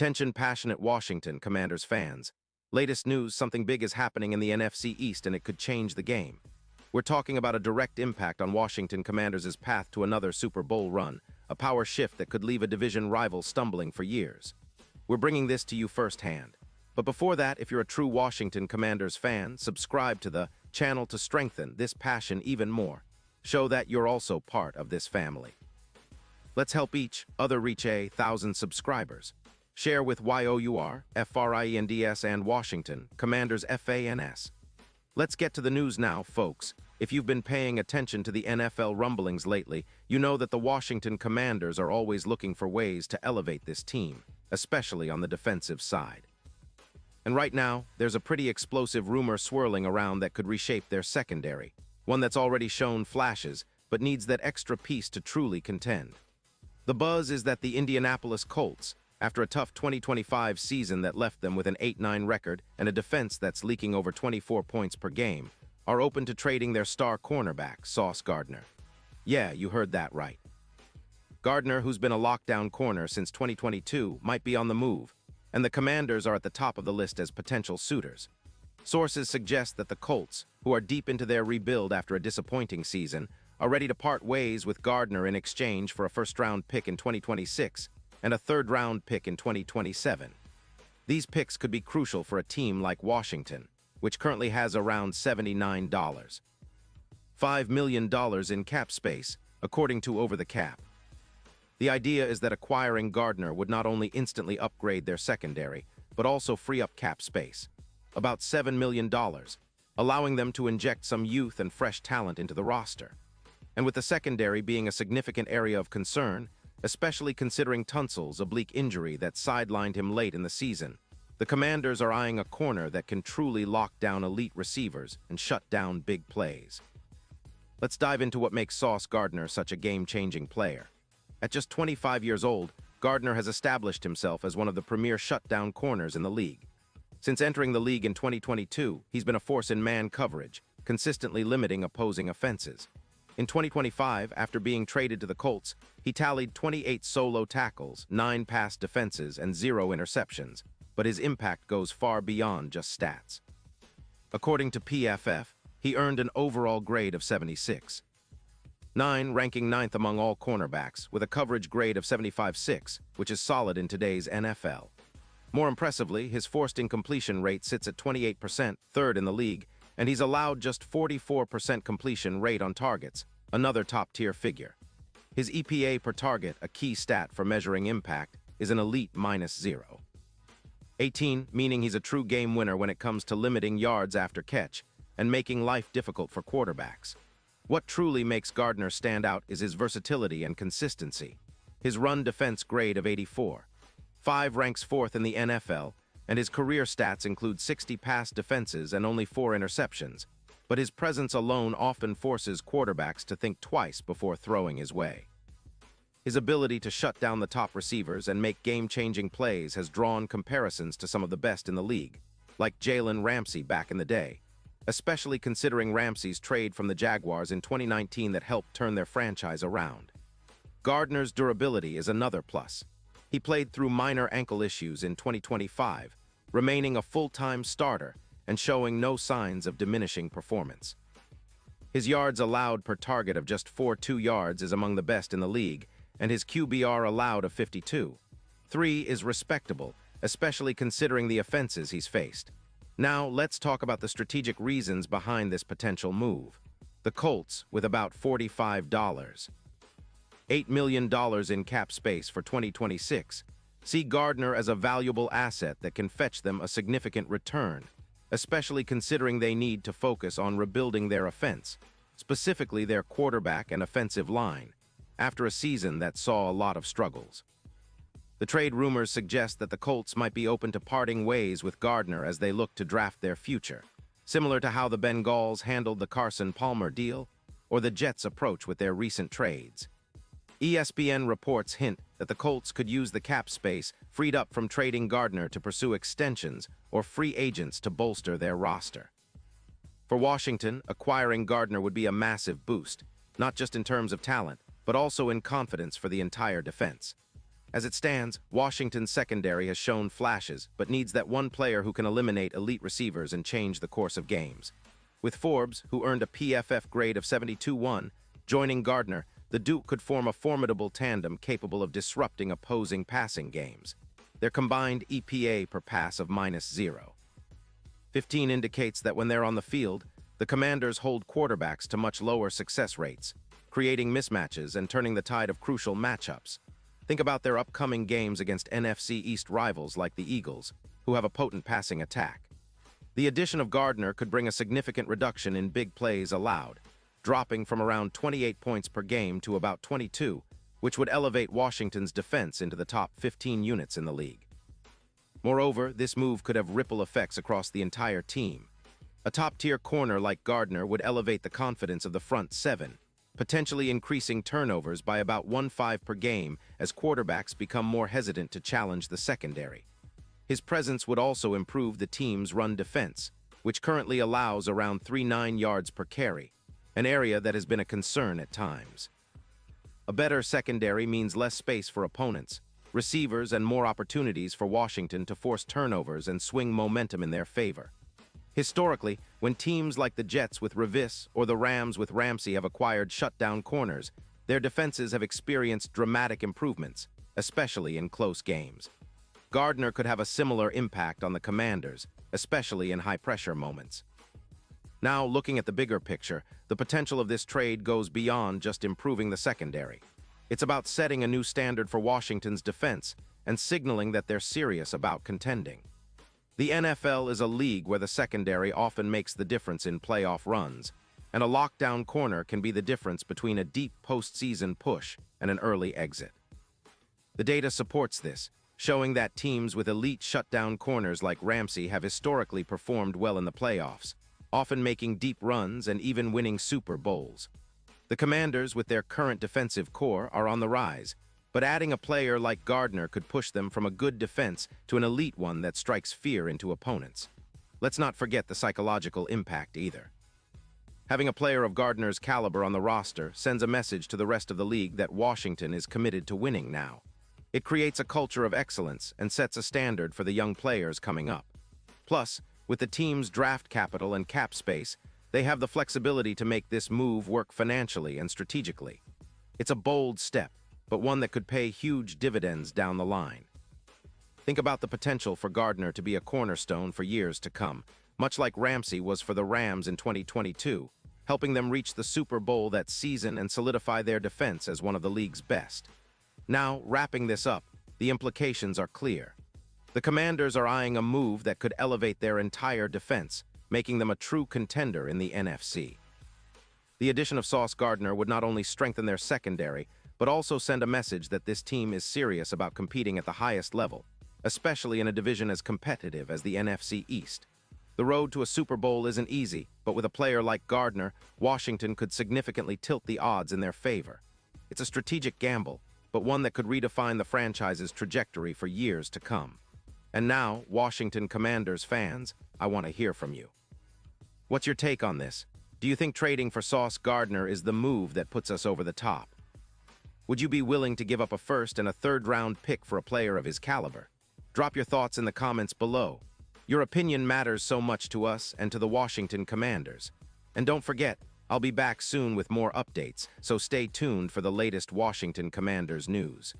Attention passionate Washington Commanders fans. Latest news, something big is happening in the NFC East and it could change the game. We're talking about a direct impact on Washington Commanders' path to another Super Bowl run, a power shift that could leave a division rival stumbling for years. We're bringing this to you firsthand. But before that, if you're a true Washington Commanders fan, subscribe to the channel to strengthen this passion even more. Show that you're also part of this family. Let's help each other reach 1,000 subscribers. Share with YOUR, FRIENDS and Washington, Commanders FANS. Let's get to the news now, folks. If you've been paying attention to the NFL rumblings lately, you know that the Washington Commanders are always looking for ways to elevate this team, especially on the defensive side. And right now, there's a pretty explosive rumor swirling around that could reshape their secondary, one that's already shown flashes, but needs that extra piece to truly contend. The buzz is that the Indianapolis Colts, after a tough 2025 season that left them with an 8-9 record and a defense that's leaking over 24 points per game, are open to trading their star cornerback, Sauce Gardner. Yeah, you heard that right. Gardner, who's been a lockdown corner since 2022, might be on the move, and the Commanders are at the top of the list as potential suitors. Sources suggest that the Colts, who are deep into their rebuild after a disappointing season, are ready to part ways with Gardner in exchange for a first-round pick in 2026 and a third-round pick in 2027. These picks could be crucial for a team like Washington, which currently has around $79. $5 million in cap space, according to Over the Cap. The idea is that acquiring Gardner would not only instantly upgrade their secondary, but also free up cap space, about $7 million, allowing them to inject some youth and fresh talent into the roster. And with the secondary being a significant area of concern, especially considering Tunsil's oblique injury that sidelined him late in the season, the Commanders are eyeing a corner that can truly lock down elite receivers and shut down big plays. Let's dive into what makes Sauce Gardner such a game-changing player. At just 25 years old, Gardner has established himself as one of the premier shutdown corners in the league. Since entering the league in 2022, he's been a force in man coverage, consistently limiting opposing offenses. In 2025, after being traded to the Colts, he tallied 28 solo tackles, 9 pass defenses, and 0 interceptions, but his impact goes far beyond just stats. According to PFF, he earned an overall grade of 76. 9, ranking 9th among all cornerbacks, with a coverage grade of 75.6, which is solid in today's NFL. More impressively, his forced incompletion rate sits at 28%, third in the league, and he's allowed just 44% completion rate on targets, another top-tier figure. His EPA per target, a key stat for measuring impact, is an elite -0. 18, meaning he's a true game winner when it comes to limiting yards after catch and making life difficult for quarterbacks. What truly makes Gardner stand out is his versatility and consistency. His run defense grade of 84. 5 ranks 4th in the NFL, and his career stats include 60 pass defenses and only 4 interceptions, but his presence alone often forces quarterbacks to think twice before throwing his way. His ability to shut down the top receivers and make game-changing plays has drawn comparisons to some of the best in the league, like Jalen Ramsey back in the day, especially considering Ramsey's trade from the Jaguars in 2019 that helped turn their franchise around. Gardner's durability is another plus. He played through minor ankle issues in 2025, remaining a full-time starter and showing no signs of diminishing performance. His yards allowed per target of just 4.2 yards is among the best in the league, and his QBR allowed of 52. 3 is respectable, especially considering the offenses he's faced. Now, let's talk about the strategic reasons behind this potential move. The Colts, with about $45. $8 million in cap space for 2026, see Gardner as a valuable asset that can fetch them a significant return, especially considering they need to focus on rebuilding their offense, specifically their quarterback and offensive line, after a season that saw a lot of struggles. The trade rumors suggest that the Colts might be open to parting ways with Gardner as they look to draft their future, similar to how the Bengals handled the Carson Palmer deal or the Jets' approach with their recent trades. ESPN reports hint that the Colts could use the cap space freed up from trading Gardner to pursue extensions or free agents to bolster their roster. For Washington, acquiring Gardner would be a massive boost, not just in terms of talent, but also in confidence for the entire defense. As it stands, Washington's secondary has shown flashes, but needs that one player who can eliminate elite receivers and change the course of games. With Forbes, who earned a PFF grade of 72-1, joining Gardner, the Duke could form a formidable tandem capable of disrupting opposing passing games. Their combined EPA per pass of -0. 15 indicates that when they're on the field, the Commanders hold quarterbacks to much lower success rates, creating mismatches and turning the tide of crucial matchups. Think about their upcoming games against NFC East rivals like the Eagles, who have a potent passing attack. The addition of Gardner could bring a significant reduction in big plays allowed, dropping from around 28 points per game to about 22, which would elevate Washington's defense into the top 15 units in the league. Moreover, this move could have ripple effects across the entire team. A top-tier corner like Gardner would elevate the confidence of the front seven, potentially increasing turnovers by about 1.5 per game as quarterbacks become more hesitant to challenge the secondary. His presence would also improve the team's run defense, which currently allows around 3.9 yards per carry, an area that has been a concern at times. A better secondary means less space for opponents, receivers, and more opportunities for Washington to force turnovers and swing momentum in their favor. Historically, when teams like the Jets with Revis or the Rams with Ramsey have acquired shutdown corners, their defenses have experienced dramatic improvements, especially in close games. Gardner could have a similar impact on the Commanders, especially in high-pressure moments. Now, looking at the bigger picture, the potential of this trade goes beyond just improving the secondary. It's about setting a new standard for Washington's defense and signaling that they're serious about contending. The NFL is a league where the secondary often makes the difference in playoff runs, and a lockdown corner can be the difference between a deep postseason push and an early exit. The data supports this, showing that teams with elite shutdown corners like Ramsey have historically performed well in the playoffs, often making deep runs and even winning Super Bowls. The Commanders, with their current defensive core, are on the rise, but adding a player like Gardner could push them from a good defense to an elite one that strikes fear into opponents. Let's not forget the psychological impact either. Having a player of Gardner's caliber on the roster sends a message to the rest of the league that Washington is committed to winning now. It creates a culture of excellence and sets a standard for the young players coming up. Plus, with the team's draft capital and cap space, they have the flexibility to make this move work financially and strategically. It's a bold step, but one that could pay huge dividends down the line. Think about the potential for Gardner to be a cornerstone for years to come, much like Ramsey was for the Rams in 2022, helping them reach the Super Bowl that season and solidify their defense as one of the league's best. Now, wrapping this up, the implications are clear. The Commanders are eyeing a move that could elevate their entire defense, making them a true contender in the NFC. The addition of Sauce Gardner would not only strengthen their secondary, but also send a message that this team is serious about competing at the highest level, especially in a division as competitive as the NFC East. The road to a Super Bowl isn't easy, but with a player like Gardner, Washington could significantly tilt the odds in their favor. It's a strategic gamble, but one that could redefine the franchise's trajectory for years to come. And now, Washington Commanders fans, I want to hear from you. What's your take on this? Do you think trading for Sauce Gardner is the move that puts us over the top? Would you be willing to give up a first and a third-round pick for a player of his caliber? Drop your thoughts in the comments below. Your opinion matters so much to us and to the Washington Commanders. And don't forget, I'll be back soon with more updates, so stay tuned for the latest Washington Commanders news.